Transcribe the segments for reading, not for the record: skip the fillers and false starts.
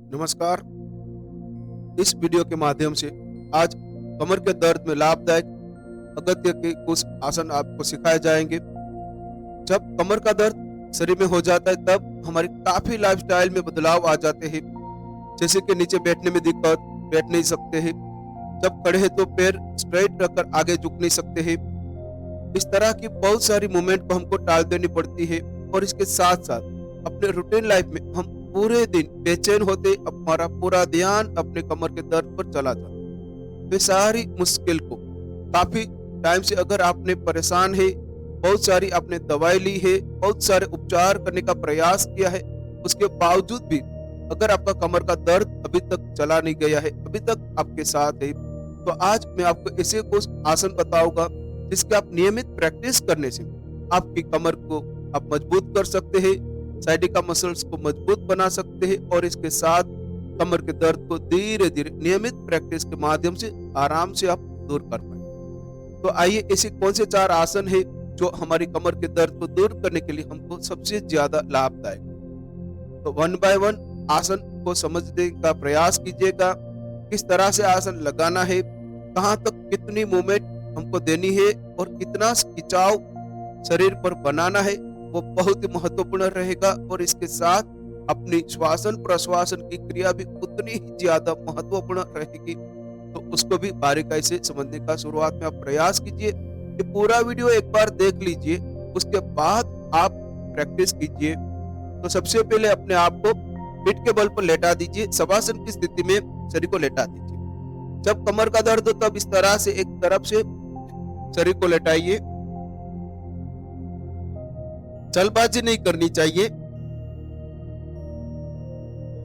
नमस्कार। इस वीडियो के माध्यम से आज कमर के दर्द में लाभदायक अगत्य के कुछ आसन आपको सिखाए जाएंगे। जब कमर का दर्द शरीर में हो जाता है तब हमारी काफी लाइफस्टाइल में बदलाव आ जाते हैं। जैसे कि नीचे बैठने में दिक्कत, बैठ नहीं सकते हैं। जब खड़े हैं तो पैर स्ट्रेट रखकर आगे झुक नहीं सकते हैं। इस तरह की बहुत सारी मूवमेंट को हमको टाल देनी पड़ती है और इसके साथ साथ अपने रूटीन लाइफ में हम पूरे दिन बेचैन होते, हमारा पूरा ध्यान अपने कमर के दर्द पर चला जाता है। तो ये सारी मुश्किल को काफी टाइम से अगर आपने परेशान है, बहुत सारी आपने दवाई ली है, बहुत सारे उपचार करने का प्रयास किया है, उसके बावजूद भी अगर आपका कमर का दर्द अभी तक चला नहीं गया है, अभी तक आपके साथ है, तो आज मैं आपको ऐसे कुछ आसन बताऊंगा जिसके आप नियमित प्रैक्टिस करने से आपकी कमर को आप मजबूत कर सकते हैं, साइडिका मसल्स को मजबूत बना सकते हैं और इसके साथ कमर के दर्द को धीरे धीरे नियमित प्रैक्टिस के माध्यम से आराम से आप दूर कर पाए। तो आइए ऐसे कौन से 4 आसन है जो हमारी कमर के दर्द को दूर करने के लिए हमको सबसे ज्यादा लाभदायक है। तो 1 बाय 1 आसन को समझने का प्रयास कीजिएगा। किस तरह से आसन लगाना है, कहाँ तक कितनी मूवमेंट हमको देनी है और कितना खिंचाव शरीर पर बनाना है, वो बहुत ही महत्वपूर्ण रहेगा। और इसके साथ अपनी श्वासन प्रश्वासन की क्रिया भी उतनी ही ज्यादा महत्वपूर्ण रहेगी। तो उसको भी बारीकाई से समझने का शुरुआत में आप प्रयास कीजिए। ये पूरा वीडियो एक बार देख लीजिए, उसके बाद आप प्रैक्टिस कीजिए। तो सबसे पहले अपने आप को पीठ के बल पर लेटा दीजिए, शवासन की स्थिति में शरीर को लेटा दीजिए। जब कमर का दर्द हो तब इस तरह से एक तरफ से शरीर को लेटाइए। जल्दबाजी नहीं करनी चाहिए।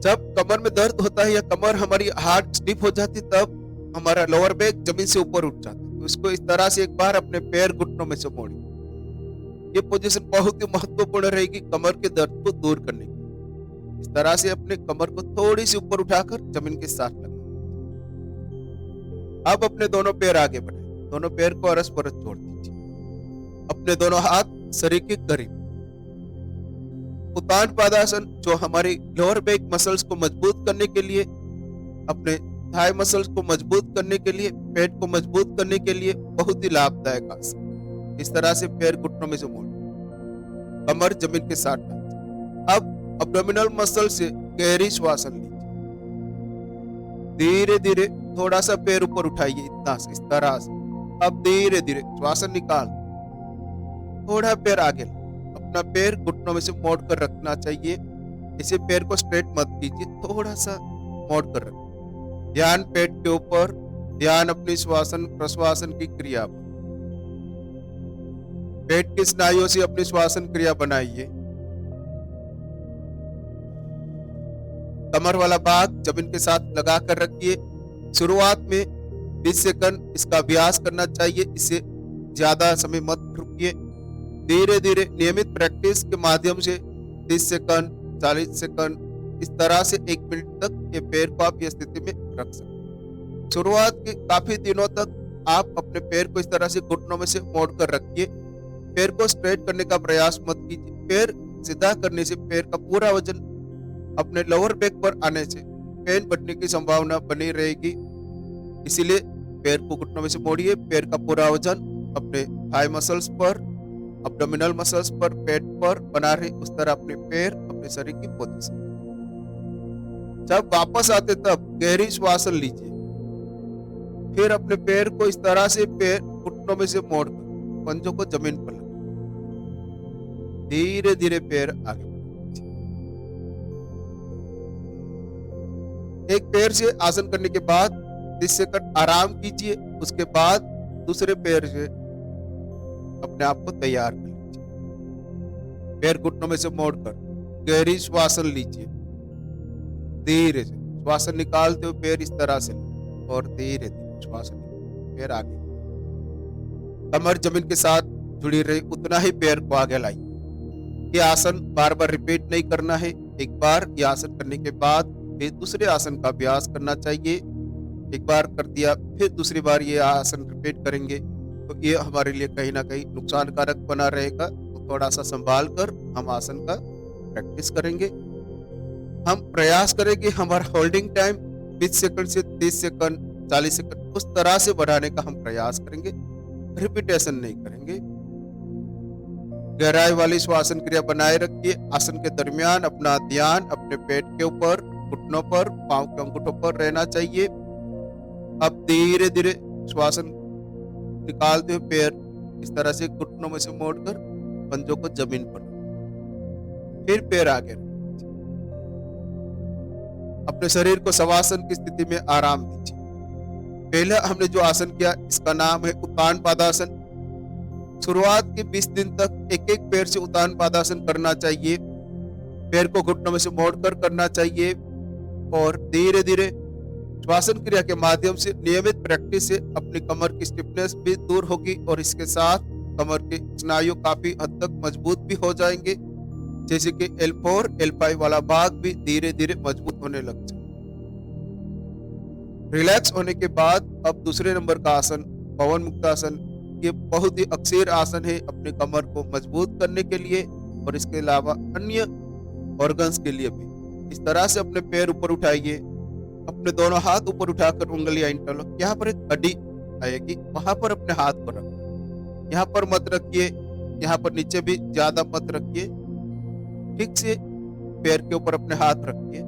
जब कमर में दर्द होता है या कमर हमारी हार्ड स्टिफ हो जाती तब हमारा लोअर बैक जमीन से ऊपर उठ जाता है। तो इसको इस तरह से एक बार अपने पैर घुटनों में से मोड़िए। ये पोजीशन बहुत ही महत्वपूर्ण रहेगी कमर के दर्द को दूर करने की। इस तरह से अपने कमर को थोड़ी सी ऊपर उठाकर जमीन के साथ लगाएं। अब अपने दोनों पैर आगे बढ़ाएं, दोनों पैर को अरस परस जोड़ दीजिए। अपने दोनों हाथ शरीर के करीब। उत्तान पादासन जो हमारी लोअर बैक मसल्स को मजबूत करने के लिए, अपने थाई मसल्स को मजबूत करने के लिए, पेट को मजबूत करने के लिए बहुत ही लाभदायक आसन। इस तरह से पैर घुटनों में से मोड़, कमर जमीन के साथ टच। अब अब्डोमिनल मसल से गहरी श्वासन लीजिए। धीरे धीरे थोड़ा सा पैर ऊपर उठाइए, इतना से, इस तरह से। अब धीरे धीरे श्वासन निकाल, थोड़ा पैर आगे, अपना पैर घुटनों में से मोड़ कर रखना चाहिए। इसे पैर को स्ट्रेट मत कीजिए, थोड़ा सा मोड़ कर रखिए। ध्यान पेट के ऊपर, ध्यान अपनी श्वासन प्रश्वासन की क्रिया पर। पेट की स्नायुओं से अपनी श्वासन क्रिया बनाइए। कमर वाला भाग जमीन के साथ लगा कर रखिए। शुरुआत में 20 सेकंड इसका अभ्यास करना चाहिए, इससे ज्यादा समय मत रुकिए। धीरे धीरे नियमित प्रैक्टिस के माध्यम से 30 सेकंड, 40 सेकंड, इस तरह से 1 मिनट तक ये पैर को आप ये स्थिति में रख सकते। शुरुआत के काफी दिनों तक आप अपने पैर को इस तरह से घुटनों में से मोड़ कर रखिए। पैर को स्ट्रेट करने का प्रयास मत कीजिए। पैर सीधा करने से पैर का पूरा वजन अपने लोअर बैक पर आने से पेन बढ़ने की संभावना बनी रहेगी। इसीलिए पैर को घुटनों में से मोड़िए। पैर का पूरा वजन अपने थाई मसल्स पर, अब्डोमिनल मसल्स पर, पेट पर बना रहे, उस तरह अपने पैर अपने शरीर की पोजीशन। जब वापस आते तब गहरी श्वासन लीजिए। फिर अपने पैर को इस तरह से पैर घुटनों में से मोड़कर पंजों को जमीन पर लगाएं। धीरे धीरे पैर आगे बढ़ाइए। एक पैर से आसन करने के बाद 30 सेकंड आराम कीजिए। उसके बाद दूसरे पैर से अपने आप को तैयार कर लीजिए। पैर घुटनों में से मोड़कर गहरी श्वासन लीजिए। धीरे से श्वासन निकालते हुए पैर इस तरह से और धीरे धीरे श्वासन पैर आगे। कमर जमीन के साथ जुड़ी रही, उतना ही पैर को आगे लाइए। ये आसन बार बार रिपीट नहीं करना है। एक बार ये आसन करने के बाद फिर दूसरे आसन का अभ्यास करना चाहिए। एक बार कर दिया फिर दूसरी बार ये आसन रिपीट करेंगे तो ये हमारे लिए कहीं ना कहीं नुकसानकारक बना रहेगा। तो थोड़ा सा संभाल कर हम आसन का प्रैक्टिस करेंगे। हम प्रयास करें कि हमारा होल्डिंग टाइम 20 सेकंड से 30 सेकंड 40 सेकंड उस तरह से बढ़ाने का हम प्रयास करेंगे, रिपीटेशन नहीं करेंगे। गहराई वाली श्वासन क्रिया बनाए रखिए। आसन के दरमियान अपना ध्यान अपने पेट के ऊपर, घुटनों पर, पांव के अंगूठों पर रहना चाहिए। अब धीरे धीरे श्वासन निकालते हुए पैर इस तरह से घुटनों में से मोड़कर पंजों को जमीन पर, फिर पैर आगे, अपने शरीर को शवासन की स्थिति में आराम दीजिए। पहले हमने जो आसन किया इसका नाम है उत्तान पादासन। शुरुआत के 20 दिन तक एक एक पैर से उत्तान पादासन करना चाहिए। पैर को घुटनों में से मोड़कर करना चाहिए और धीरे धीरे श्वासन क्रिया के माध्यम से नियमित प्रैक्टिस से अपनी कमर की स्टिफनेस भी दूर होगी और इसके साथ कमर के स्नायु काफी हद तक मजबूत भी हो जाएंगे, जैसे कि L4, L5 वाला भाग भी धीरे धीरे मजबूत होने लग जाए। रिलैक्स होने के बाद अब दूसरे नंबर का आसन पवन मुक्तासन। ये बहुत ही अक्सर आसन है अपने कमर को मजबूत करने के लिए और इसके अलावा अन्य ऑर्गन्स के लिए भी। इस तरह से अपने पैर ऊपर उठाइए, अपने दोनों हाथ ऊपर उठाकर उंगलियां इंटरलॉक, यहाँ पर एक हड्डी आएगी वहां पर अपने हाथ को रखना, यहाँ पर मत रखिए, यहाँ पर नीचे भी ज्यादा मत रखिए। ठीक से पैर के ऊपर अपने हाथ रखिए,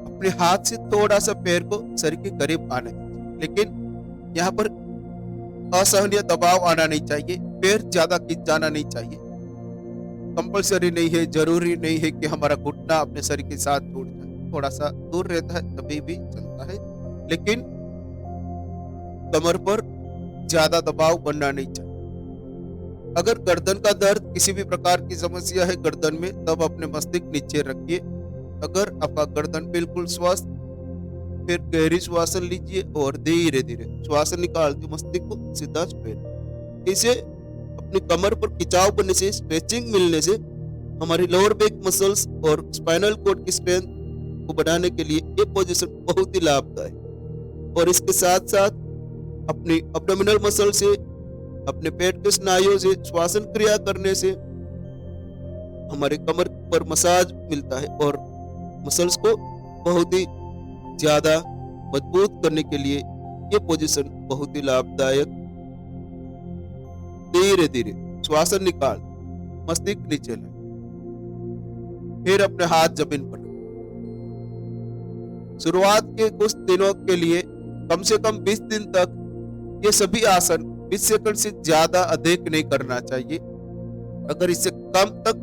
अपने हाथ से थोड़ा सा पैर को शरीर के करीब आने दीजिए, लेकिन यहाँ पर असहनीय दबाव आना नहीं चाहिए, पैर ज्यादा खींच जाना नहीं चाहिए। कंपल्सरी नहीं है, जरूरी नहीं है कि हमारा घुटना अपने शरीर के साथ जुड़ जाए, थोड़ा सा दूर रहता है तभी भी चलता है, लेकिन कमर पर ज्यादा दबाव बनना नहीं चाहिए। अगर गर्दन का दर्द किसी भी प्रकार की समस्या है गर्दन में, तब अपने मस्तिष्क नीचे रखिए। अगर आपका गर्दन बिल्कुल स्वस्थ, फिर गहरी श्वासन लीजिए और धीरे धीरे श्वासन निकालते मस्तिष्क को सीधा स्ट्रेट। इसे अपनी कमर पर खिंचाव बनने से, स्ट्रेचिंग मिलने से हमारी लोअर बैक मसल्स और स्पाइनल कॉर्ड की स्ट्रेंथ को बढ़ाने के लिए ये पोजीशन बहुत ही लाभदायक। और इसके साथ साथ अपनी एब्डोमिनल मसल से, अपने पेट के स्नायुओं से श्वासन क्रिया करने से हमारे कमर पर मसाज मिलता है और मसल्स को बहुत ही ज्यादा मजबूत करने के लिए ये पोजीशन बहुत ही लाभदायक। धीरे धीरे श्वासन निकाल, मस्तिष्क नीचे लाए, फिर अपने हाथ जमीन पर। शुरुआत के कुछ दिनों के लिए कम से कम 20 दिन तक ये सभी आसन 20 सेकंड से ज्यादा अधिक नहीं करना चाहिए। अगर इससे कम तक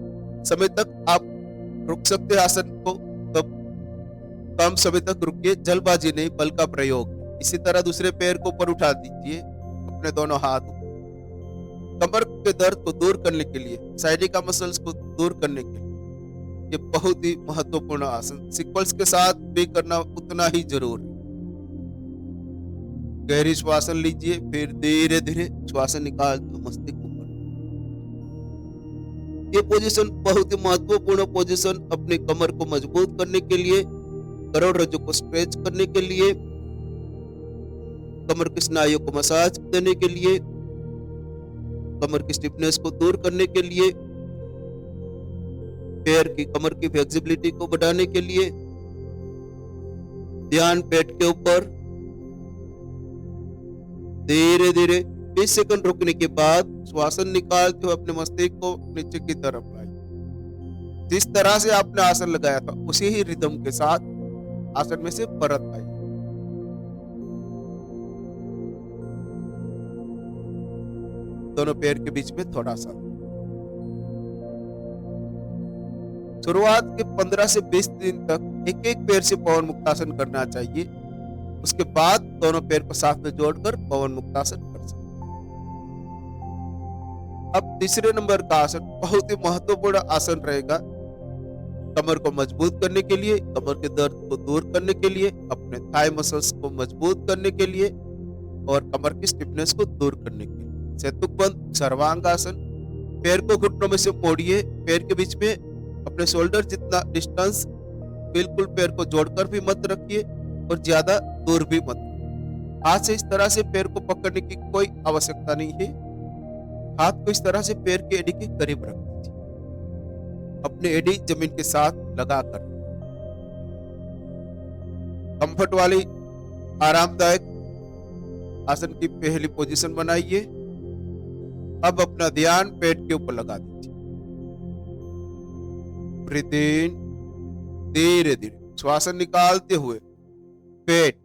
समय तक आप रुक सकते आसन को, तब कम समय तक रुकिए, जल्दबाजी नहीं, बल का प्रयोग। इसी तरह दूसरे पैर को ऊपर उठा दीजिए, अपने दोनों हाथ। कमर के दर्द को दूर करने के लिए, साइडिका मसल्स को दूर करने के लिए ये बहुत ही महत्वपूर्ण आसन सीक्वल्स के साथ भी करना उतना ही जरूरी। गहरी श्वासन लीजिए, फिर धीरे धीरे श्वासन निकालते मस्तिष्क ऊपर। ये पोजीशन बहुत ही महत्वपूर्ण पोजीशन अपने कमर को मजबूत करने के लिए, करोड़रज्जु को स्ट्रेच करने के लिए, कमर के स्नायुओं को मसाज देने के लिए, कमर की स्टिफनेस को दूर करने के लिए, पैर की कमर की फ्लेक्सिबिलिटी को बढ़ाने के लिए। ध्यान पेट के ऊपर। धीरे धीरे 20 सेकंड रुकने के बाद श्वासन निकालते हुए अपने मस्तिष्क को नीचे की तरफ लाइए। जिस तरह से आपने आसन लगाया था उसी ही रिदम के साथ आसन में से परत आइए। दोनों पैर के बीच में थोड़ा सा। शुरुआत के 15 से 20 दिन तक एक एक पैर से पवन मुक्तासन करना चाहिए। उसके बाद दोनों पैर को साथ में जोड़कर पवन मुक्तासन कर सकते। अब तीसरे नंबर का आसन बहुत ही महत्वपूर्ण आसन रहेगा। कमर को मजबूत करने के लिए, कमर के दर्द को दूर करने के लिए, अपने थाई मसल्स को मजबूत करने के लिए और कमर की स्टिफनेस को दूर करने के लिए सेतुबंध सर्वांगासन। पैर को घुटनों में से मोड़िए, पैर के बीच में अपने शोल्डर जितना डिस्टेंस, बिल्कुल पैर को जोड़कर भी मत रखिए और ज्यादा दूर भी मत। हाथ से इस तरह से पैर को पकड़ने की कोई आवश्यकता नहीं है। हाथ को इस तरह से पैर के एड़ी के करीब रख दीजिए, अपने एड़ी जमीन के साथ लगाकर। कंफर्ट वाली आरामदायक आसन की पहली पोजीशन बनाइए। अब अपना ध्यान पेट के ऊपर लगा दीजिए। ब्रीथ इन, धीरे धीरे श्वास निकालते हुए पेट,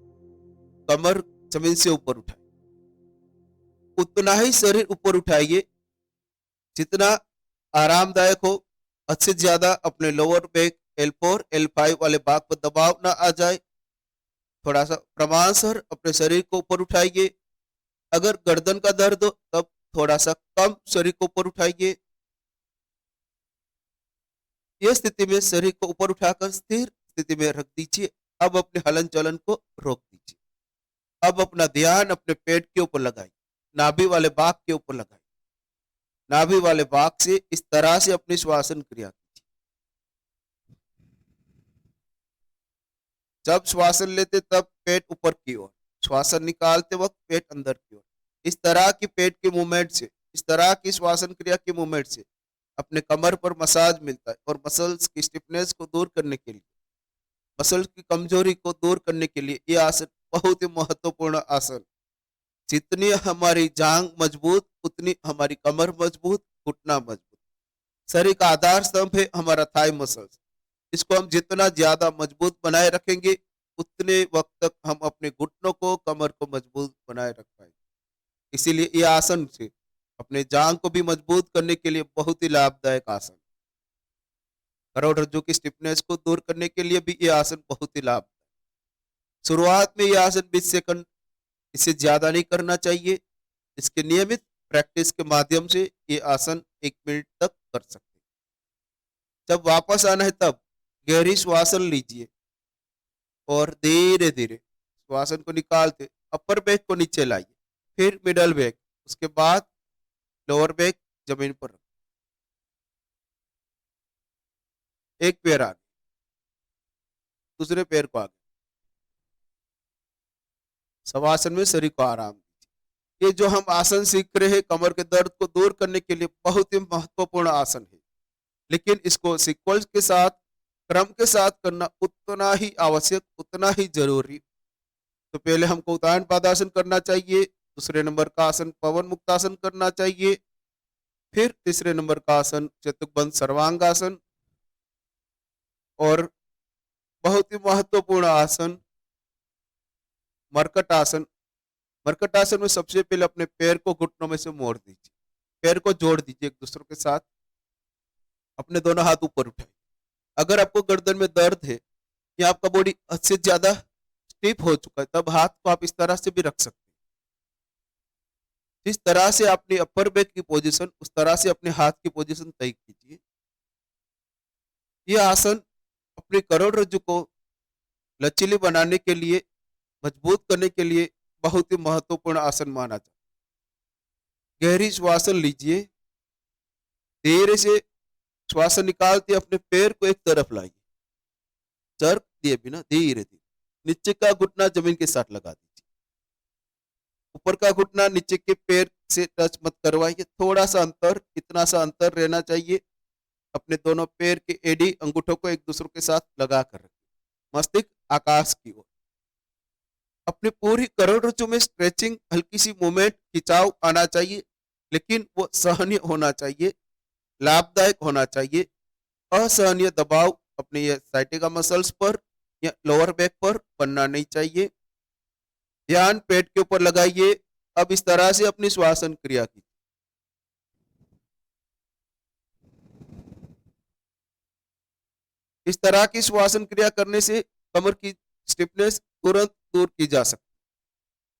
कमर जमीन से ऊपर उठाइए। उतना ही शरीर ऊपर उठाइए जितना आरामदायक हो। हद से ज्यादा अपने लोअर बैक L4 L5 वाले भाग पर दबाव ना आ जाए। थोड़ा सा प्रमाणसर अपने शरीर को ऊपर उठाइए। अगर गर्दन का दर्द हो तब थोड़ा सा कम शरीर को ऊपर उठाइए। यह स्थिति में शरीर को ऊपर उठाकर स्थिर स्थिति में रख दीजिए। अब अपने हलन चलन को रोक दीजिए। अब अपना ध्यान अपने पेट के ऊपर लगाइए, नाभि वाले भाग के ऊपर लगाइए। नाभि वाले भाग से इस तरह से अपनी श्वासन क्रिया कीजिए। जब श्वासन लेते तब पेट ऊपर की ओर, श्वासन निकालते वक्त पेट अंदर की ओर। इस तरह की पेट के मूवमेंट से, इस तरह की श्वासन क्रिया के मूवमेंट से अपने कमर पर मसाज मिलता है और मसल्स की स्टिफनेस को दूर करने के लिए, मसल्स की कमजोरी को दूर करने के लिए यह आसन बहुत ही महत्वपूर्ण आसन। जितनी हमारी जांग मजबूत उतनी हमारी कमर मजबूत, घुटना मजबूत। शरीर का आधार स्तंभ है हमारा थाई मसल्स। इसको हम जितना ज्यादा मजबूत बनाए रखेंगे उतने वक्त तक हम अपने घुटनों को, कमर को मजबूत बनाए रख पाएंगे। इसीलिए यह आसन से अपने जांग को भी मजबूत करने के लिए बहुत ही लाभदायक आसन। करोड़रज्जु की स्टिफनेस को दूर करने के लिए भी यह आसन बहुत ही लाभदायक। शुरुआत में यह आसन 20 सेकंड, इससे ज्यादा नहीं करना चाहिए। इसके नियमित प्रैक्टिस के माध्यम से ये आसन 1 मिनट तक कर सकते हैं। जब वापस आना है तब गहरी श्वासन लीजिए और धीरे धीरे श्वासन को निकालते अपर बैक को नीचे लाइए, फिर मिडल बैक, उसके बाद लोअर बैक जमीन पर रखें। एक पैर आगे, दूसरे पैर को आगे। शवासन में शरीर को आराम दीजिए। ये जो हम आसन सीख रहे हैं कमर के दर्द को दूर करने के लिए बहुत ही महत्वपूर्ण आसन है, लेकिन इसको सीक्वेंस के साथ, क्रम के साथ करना उतना ही आवश्यक, उतना ही जरूरी। तो पहले हमको उत्तान पादासन करना चाहिए, दूसरे नंबर का आसन पवन मुक्तासन करना चाहिए, फिर तीसरे नंबर का आसन चतुर्बंध सर्वांगासन, और बहुत ही महत्वपूर्ण आसन मरकट आसन। मरकट आसन में सबसे पहले अपने पैर को घुटनों में से मोड़ दीजिए, पैर को जोड़ दीजिए एक दूसरे के साथ, अपने दोनों हाथ ऊपर उठाइए। अगर आपको गर्दन में दर्द है या आपका बॉडी हद से ज्यादा स्टिफ हो चुका है तब हाथ को आप इस तरह से भी रख सकते हैं। जिस तरह से अपनी अपर बैक की पोजीशन, उस तरह से अपने हाथ की पोजीशन तय कीजिए। यह आसन अपनी करोड़रज्जु को लचीली बनाने के लिए, मजबूत करने के लिए बहुत ही महत्वपूर्ण आसन माना जाता है। गहरी श्वासन लीजिए, धीरे से श्वासन निकालते अपने पैर को एक तरफ लाइए, जर्क दिए बिना धीरे धीरे। नीचे का घुटना जमीन के साथ लगा दीजिए, ऊपर का घुटना नीचे के पैर से टच मत करवाइए। थोड़ा सा अंतर, इतना सा अंतर रहना चाहिए। अपने दोनों पैर के एडी अंगूठों को एक दूसरे के साथ लगा कर रखिए, मस्तिष्क आकाश की ओर। अपनी पूरी करोड़रज्जु में स्ट्रेचिंग, हल्की सी मूवमेंट, खिंचाव आना चाहिए, लेकिन वो सहनीय होना चाहिए, लाभदायक होना चाहिए। असहनीय दबाव अपने ये साइटिका मसल्स पर या लोअर बैक पर बनना नहीं चाहिए। ध्यान पेट के ऊपर लगाइए। अब इस तरह से अपनी श्वासन क्रिया की। इस तरह की श्वासन क्रिया करने से कमर की स्टिफनेस तुरंत दूर की जा सकती है।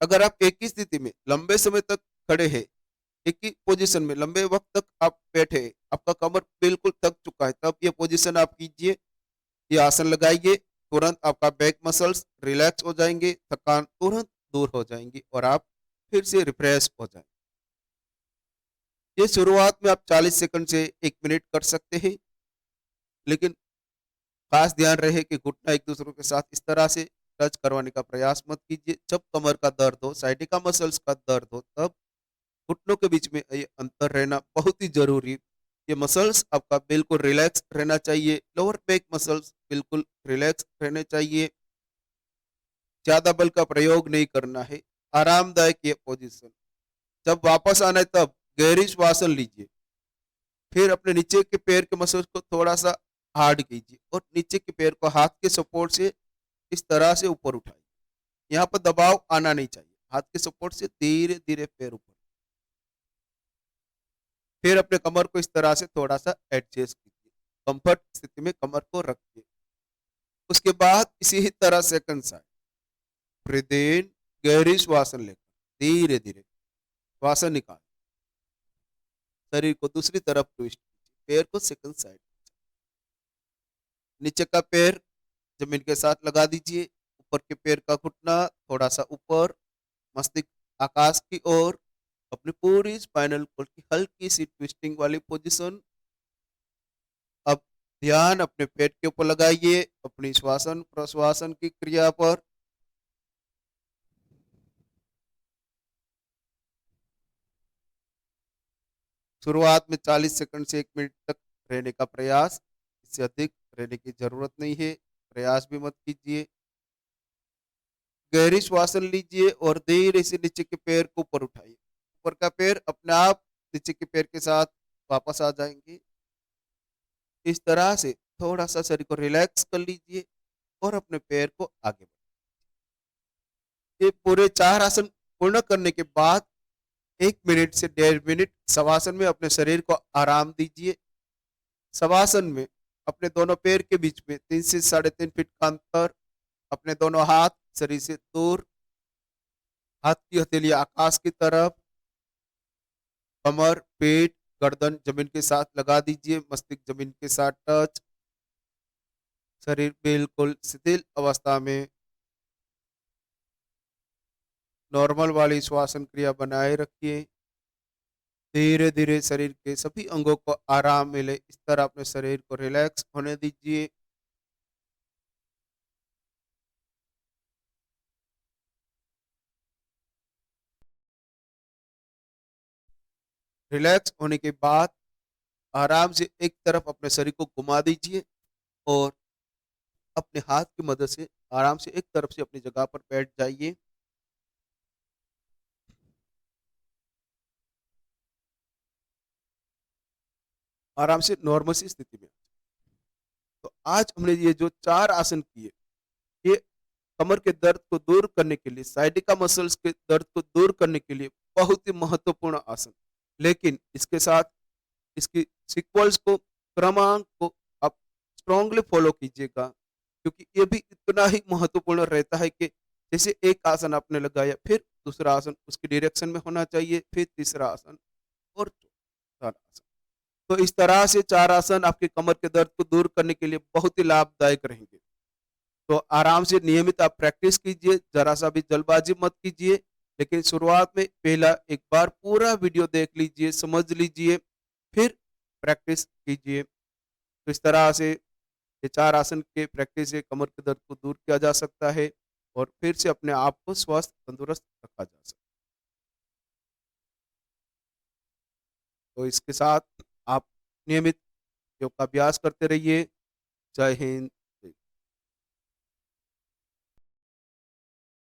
अगर आप एक ही स्थिति में लंबे समय तक खड़े हैं, एक ही पोजीशन में लंबे वक्त तक आप बैठे, आपका कमर बिल्कुल थक चुका है, तब ये पोजीशन आप कीजिए, ये आसन लगाइए। तुरंत आपका बैक मसल्स रिलैक्स हो जाएंगे, थकान तुरंत दूर हो जाएंगी और आप फिर से रिफ्रेश हो जाएंगे। ये शुरुआत में आप 40 सेकंड से 1 मिनट कर सकते हैं, लेकिन खास ध्यान रहे कि घुटना एक दूसरे के साथ इस तरह से टच करवाने का प्रयास मत कीजिए। जब कमर का दर्द हो, साइटिका मसल्स का दर्द हो, तब घुटनों के बीच में ये अंतर रहना बहुत ही जरूरी है। ये मसल्स आपका बिल्कुल रिलैक्स रहना चाहिए, लोअर बैक मसल्स बिल्कुल रिलैक्स रहने चाहिए। ज्यादा बल का प्रयोग नहीं करना है। आरामदायक ये पोजीशन। जब वापस आना है तब गहरी श्वासन लीजिए। फिर अपने नीचे के पैर के मसल्स को थोड़ा सा हार्ड कीजिए और नीचे के पैर को हाथ के सपोर्ट से इस तरह से ऊपर उठाइए। यहाँ पर दबाव आना नहीं चाहिए। हाथ के सपोर्ट से धीरे धीरे पैर ऊपर। फिर अपने कमर को इस तरह से थोड़ा सा एडजस्ट कीजिए। कंफर्ट स्थिति में कमर को रखिए। उसके बाद इसी ही तरह सेकंड साइड ब्रीथ इन, गहरी श्वासन लेकर धीरे धीरे श्वासन निकाल। शरीर को दूसरी तरफ ट्विस्ट कीजिए। पैर को सेकंड साइड, नीचे का पैर जमीन के साथ लगा दीजिए। ऊपर के पैर का घुटना थोड़ा सा ऊपर, मस्तिष्क आकाश की ओर। अपनी पूरी स्पाइनल कॉर्ड की हल्की सी ट्विस्टिंग वाली पोजीशन। अब ध्यान अपने पेट के ऊपर लगाइए, अपनी श्वासन प्रश्वासन की क्रिया पर। शुरुआत में 40 सेकंड से 1 मिनट तक रहने का प्रयास। इससे अधिक रहने की जरूरत नहीं है। प्रयास भी मत कीजिए। गहरी श्वासन लीजिए और धीरे से नीचे के पैर को ऊपर उठाइए। ऊपर का पैर अपने आप नीचे के पैर के साथ वापस आ जाएंगे। इस तरह से थोड़ा सा शरीर को रिलैक्स कर लीजिए और अपने पैर को आगे बढ़ाइए। ये पूरे 4 आसन पूर्ण करने के बाद 1 मिनट से 1.5 मिनट शवासन में अपने शरीर को आराम दीजिए। शवासन में अपने दोनों पैर के बीच में 3 से 3.5 फीट का अंतर। अपने दोनों हाथ शरीर से दूर, हाथ की हथेली आकाश की तरफ। कमर, पेट, गर्दन जमीन के साथ लगा दीजिए। मस्तिष्क जमीन के साथ टच। शरीर बिल्कुल शिथिल अवस्था में नॉर्मल वाली श्वासन क्रिया बनाए रखिए। धीरे धीरे शरीर के सभी अंगों को आराम मिले, इस तरह अपने शरीर को रिलैक्स होने दीजिए। रिलैक्स होने के बाद आराम से एक तरफ अपने शरीर को घुमा दीजिए और अपने हाथ की मदद से आराम से एक तरफ से अपनी जगह पर बैठ जाइए। आराम से नॉर्मल सी स्थिति में। तो आज हमने ये जो 4 आसन किए, ये कमर के दर्द को दूर करने के लिए, साइडिका मसल्स के दर्द को दूर करने के लिए बहुत ही महत्वपूर्ण आसन। लेकिन इसके साथ इसकी सीक्वल्स को, क्रमांक को आप स्ट्रांगली फॉलो कीजिएगा, क्योंकि ये भी इतना ही महत्वपूर्ण रहता है कि जैसे एक आसन आपने लगाया, फिर दूसरा आसन उसकी डायरेक्शन में होना चाहिए, फिर तीसरा आसन और चौथा आसन। तो इस तरह से 4 आसन आपके कमर के दर्द को दूर करने के लिए बहुत ही लाभदायक रहेंगे। तो आराम से नियमित आप प्रैक्टिस कीजिए, जरा सा भी जल्दबाजी मत कीजिए। लेकिन शुरुआत में पहला एक बार पूरा वीडियो देख लीजिए, समझ लीजिए, फिर प्रैक्टिस कीजिए। तो इस तरह से ये 4 आसन के प्रैक्टिस से कमर के दर्द को दूर किया जा सकता है और फिर से अपने आप को स्वस्थ तंदुरुस्त रखा जा सकता है। तो इसके साथ आप नियमित योग का अभ्यास करते रहिए। जय हिंद।